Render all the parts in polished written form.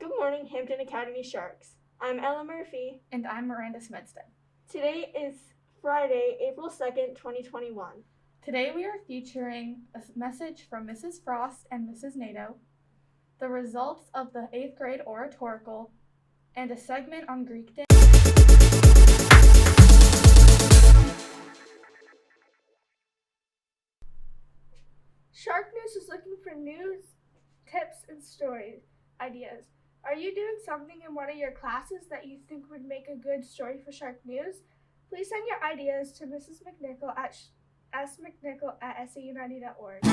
Good morning, Hampton Academy Sharks. I'm Ella Murphy. And I'm Miranda Smedstead. Today is Friday, April 2nd, 2021. Today we are featuring a message from Mrs. Frost and Mrs. Nato, the results of the 8th grade oratorical, and a segment on Greek Day. Shark News is looking for news, tips, and story ideas. Are you doing something in one of your classes that you think would make a good story for Shark News? Please send your ideas to Mrs. McNichol at smcnichol@saunited.org.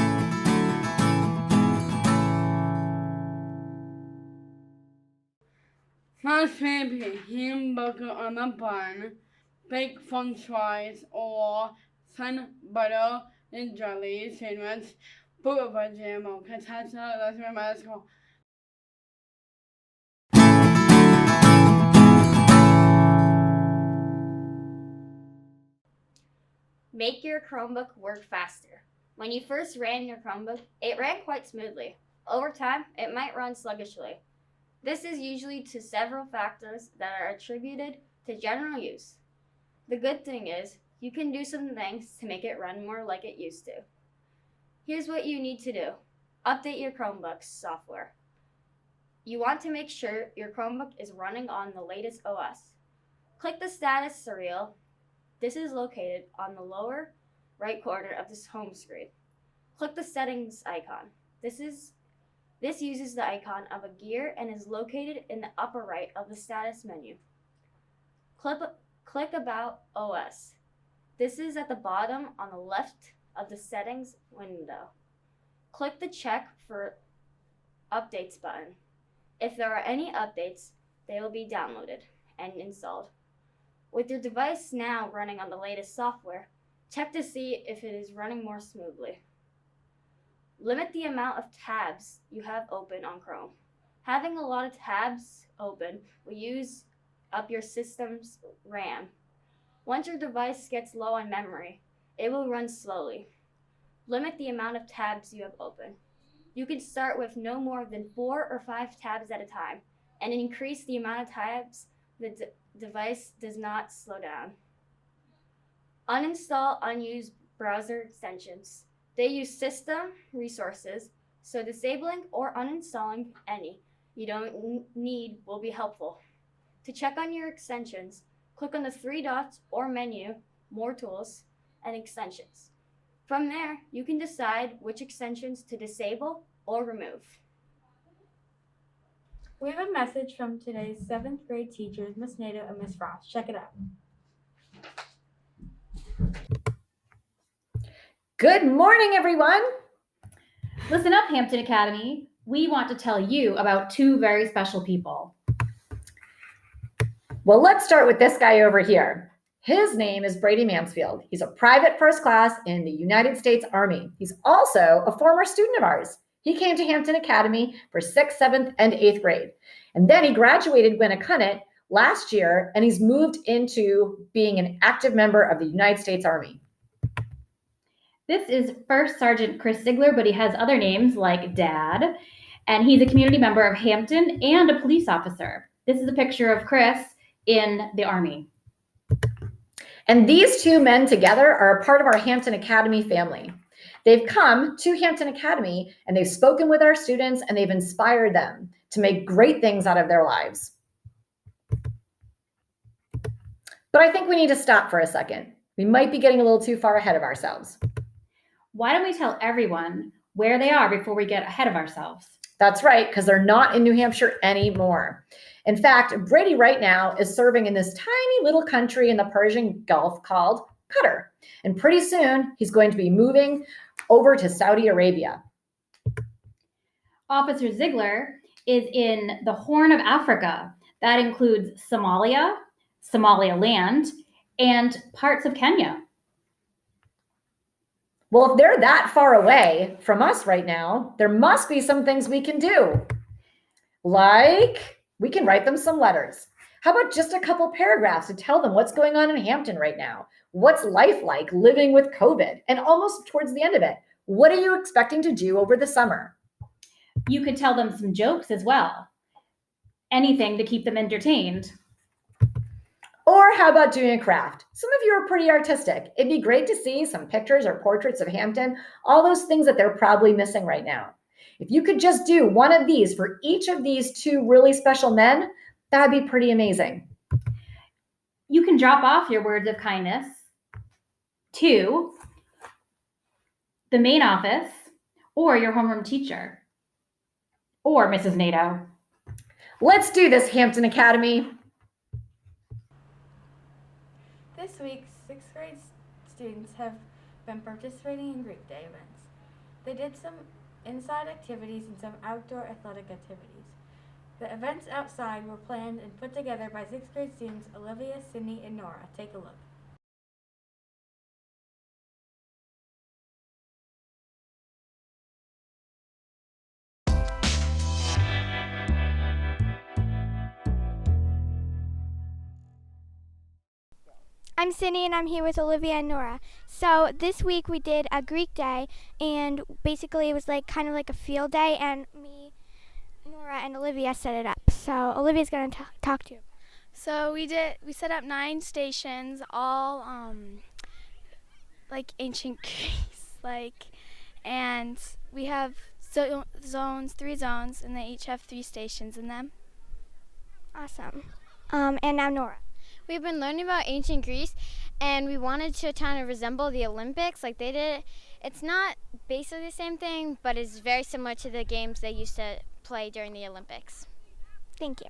First maybe hamburger on a bun, baked french fries, or sun butter and jelly sandwich, boulevard jam or potato, let's remember school. Make your Chromebook work faster. When you first ran your Chromebook, it ran quite smoothly. Over time, it might run sluggishly. This is usually to several factors that are attributed to general use. The good thing is, you can do some things to make it run more like it used to. Here's what you need to do. Update your Chromebook's software. You want to make sure your Chromebook is running on the latest OS. Click the status serial. This is located on the lower right corner of this home screen. Click the settings icon. This uses the icon of a gear and is located in the upper right of the status menu. Click About OS. This is at the bottom on the left of the settings window. Click the check for updates button. If there are any updates, they will be downloaded and installed. With your device now running on the latest software, check to see if it is running more smoothly. Limit the amount of tabs you have open on Chrome. Having a lot of tabs open will use up your system's RAM. Once your device gets low on memory, it will run slowly. Limit the amount of tabs you have open. You can start with no more than 4 or 5 tabs at a time and increase the amount of tabs the device does not slow down. Uninstall unused browser extensions. They use system resources, so disabling or uninstalling any you don't need will be helpful. To check on your extensions, click on the 3 dots or menu, More Tools, and Extensions. From there, you can decide which extensions to disable or remove. We have a message from today's 7th grade teachers, Miss Nato and Miss Frost. Check it out. Good morning, everyone. Listen up, Hampton Academy. We want to tell you about 2 very special people. Well, let's start with this guy over here. His name is Brady Mansfield. He's a private first class in the United States Army. He's also a former student of ours. He came to Hampton Academy for 6th, 7th, and 8th grade. And then he graduated Gwinnett last year, and he's moved into being an active member of the United States Army. This is First Sergeant Chris Ziegler, but he has other names like Dad, and he's a community member of Hampton and a police officer. This is a picture of Chris in the Army. And these 2 men together are a part of our Hampton Academy family. They've come to Hampton Academy and they've spoken with our students and they've inspired them to make great things out of their lives. But I think we need to stop for a second. We might be getting a little too far ahead of ourselves. Why don't we tell everyone where they are before we get ahead of ourselves? That's right, because they're not in New Hampshire anymore. In fact, Brady right now is serving in this tiny little country in the Persian Gulf called Qatar. And pretty soon, he's going to be moving over to Saudi Arabia. Officer Ziegler is in the Horn of Africa. That includes Somalia, Somaliland, and parts of Kenya. Well, if they're that far away from us right now, there must be some things we can do. Like, we can write them some letters. How about just a couple paragraphs to tell them what's going on in Hampton right now? What's life like living with COVID? And almost towards the end of it, what are you expecting to do over the summer? You could tell them some jokes as well. anything to keep them entertained. Or how about doing a craft? Some of you are pretty artistic. It'd be great to see some pictures or portraits of Hampton, all those things that they're probably missing right now. If you could just do one of these for each of these two really special men, that'd be pretty amazing. You can drop off your words of kindness to the main office or your homeroom teacher or Mrs. NATO. Let's do this, Hampton Academy. This week, 6th grade students have been participating in Greek Day events. They did some inside activities and some outdoor athletic activities. The events outside were planned and put together by 6th grade students Olivia, Sydney, and Nora. Take a look. I'm Sydney and I'm here with Olivia and Nora. So this week we did a Greek day, and basically it was like kind of like a field day, and me, Nora, and Olivia set it up. So Olivia's going to talk to you. So we set up 9 stations, all like ancient Greece, and we have zones, 3 zones, and they each have 3 stations in them. Awesome. And now Nora. We've been learning about ancient Greece, and we wanted to kind of resemble the Olympics like they did. It's not basically the same thing, but it's very similar to the games they used to play during the Olympics. Thank you.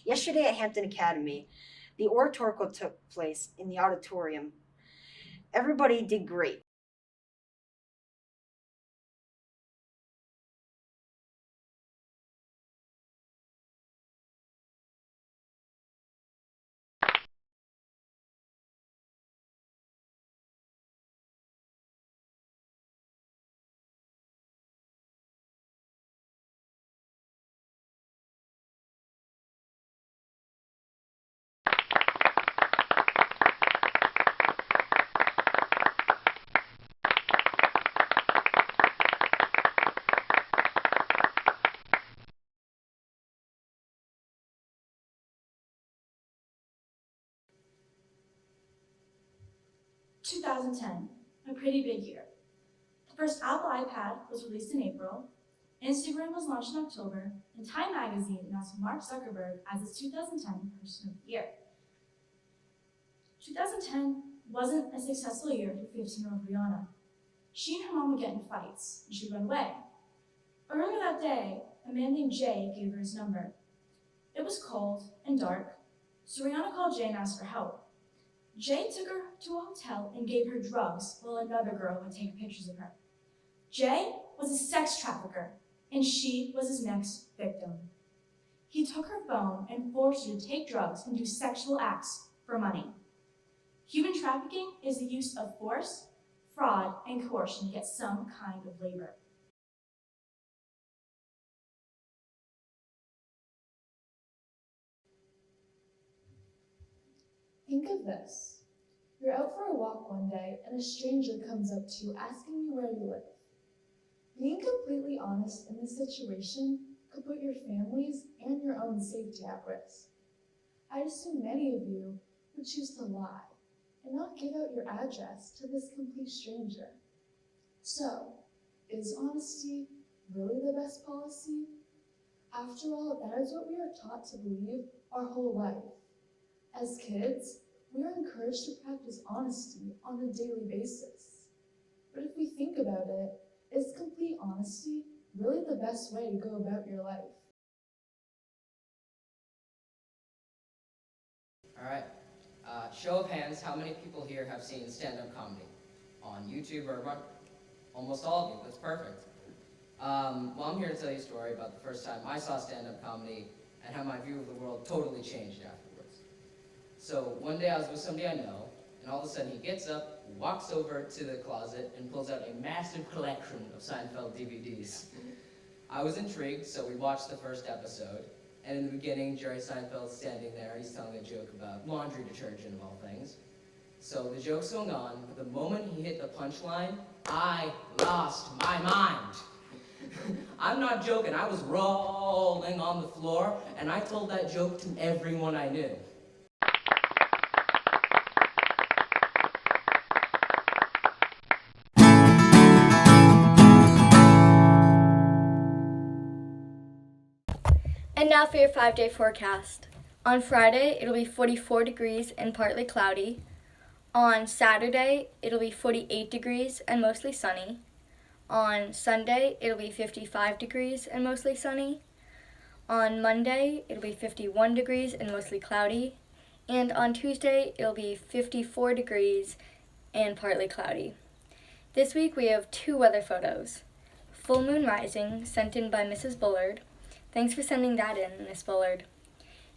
Yesterday at Hampton Academy, the oratorical took place in the auditorium. Everybody did great. A pretty big year. The first Apple iPad was released in April, Instagram was launched in October, and Time Magazine announced Mark Zuckerberg as its 2010 Person of the Year. 2010 wasn't a successful year for 15-year-old Rihanna. She and her mom would get in fights, and she'd run away. Earlier that day, a man named Jay gave her his number. It was cold and dark, so Rihanna called Jay and asked for help. Jay took her to a hotel and gave her drugs while another girl would take pictures of her. Jay was a sex trafficker, and she was his next victim. He took her phone and forced her to take drugs and do sexual acts for money. Human trafficking is the use of force, fraud, and coercion to get some kind of labor. Think of this. You're out for a walk one day and a stranger comes up to you asking you where you live. Being completely honest in this situation could put your family's and your own safety at risk. I assume many of you would choose to lie and not give out your address to this complete stranger. So, is honesty really the best policy? After all, that is what we are taught to believe our whole life. As kids, we are encouraged to practice honesty on a daily basis. But if we think about it, is complete honesty really the best way to go about your life? All right. Show of hands, how many people here have seen stand-up comedy on YouTube or what? Almost all of you. That's perfect. Well, I'm here to tell you a story about the first time I saw stand-up comedy and how my view of the world totally changed afterwards. So one day I was with somebody I know, and all of a sudden he gets up, walks over to the closet, and pulls out a massive collection of Seinfeld DVDs. I was intrigued, so we watched the first episode. And in the beginning, Jerry Seinfeld's standing there, he's telling a joke about laundry detergent of all things. So the joke's going on, but the moment he hit the punchline, I lost my mind. I'm not joking, I was rolling on the floor, and I told that joke to everyone I knew. And now for your 5-day forecast. On Friday, it'll be 44 degrees and partly cloudy. On Saturday, it'll be 48 degrees and mostly sunny. On Sunday, it'll be 55 degrees and mostly sunny. On Monday, it'll be 51 degrees and mostly cloudy. And on Tuesday, it'll be 54 degrees and partly cloudy. This week, we have 2 weather photos. Full moon rising, sent in by Mrs. Bullard. Thanks for sending that in, Miss Bullard.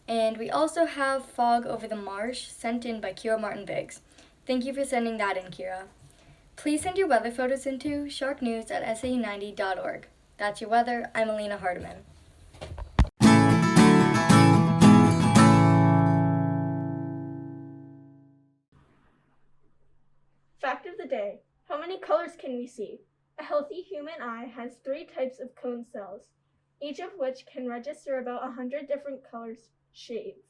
And we also have Fog Over the Marsh, sent in by Kira Martin-Biggs. Thank you for sending that in, Kira. Please send your weather photos into sharknews@sau90.org. That's your weather. I'm Alina Hardiman. Fact of the day. How many colors can we see? A healthy human eye has 3 types of cone cells, each of which can register about 100 different colors shades.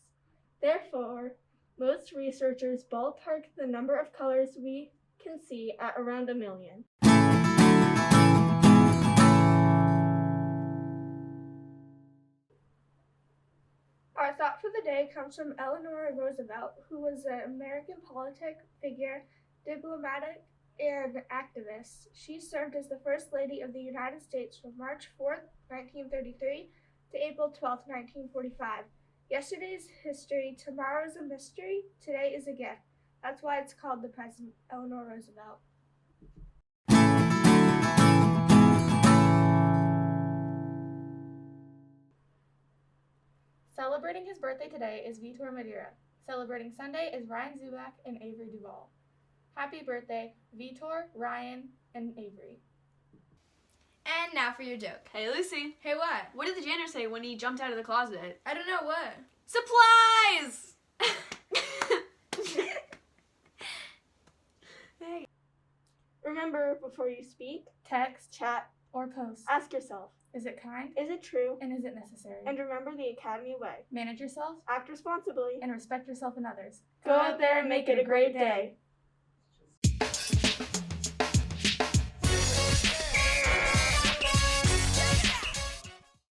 Therefore, most researchers ballpark the number of colors we can see at around 1 million. Our thought for the day comes from Eleanor Roosevelt, who was an American politic figure, diplomatic, and activist. She served as the First Lady of the United States from March 4th, 1933 to April 12th, 1945. Yesterday's history, tomorrow's a mystery, today is a gift. That's why it's called the present. Eleanor Roosevelt. Celebrating his birthday today is Vitor Madeira. Celebrating Sunday is Ryan Zubak and Avery Duvall. Happy birthday, Vitor, Ryan, and Avery. And now for your joke. Hey, Lucy. Hey, what? What did the janitor say when he jumped out of the closet? I don't know what. Supplies! Hey. Remember, before you speak, text, chat, or post, ask yourself, is it kind? Is it true? And is it necessary? And remember the Academy way. Manage yourself, act responsibly, and respect yourself and others. Go out there and make it a great day.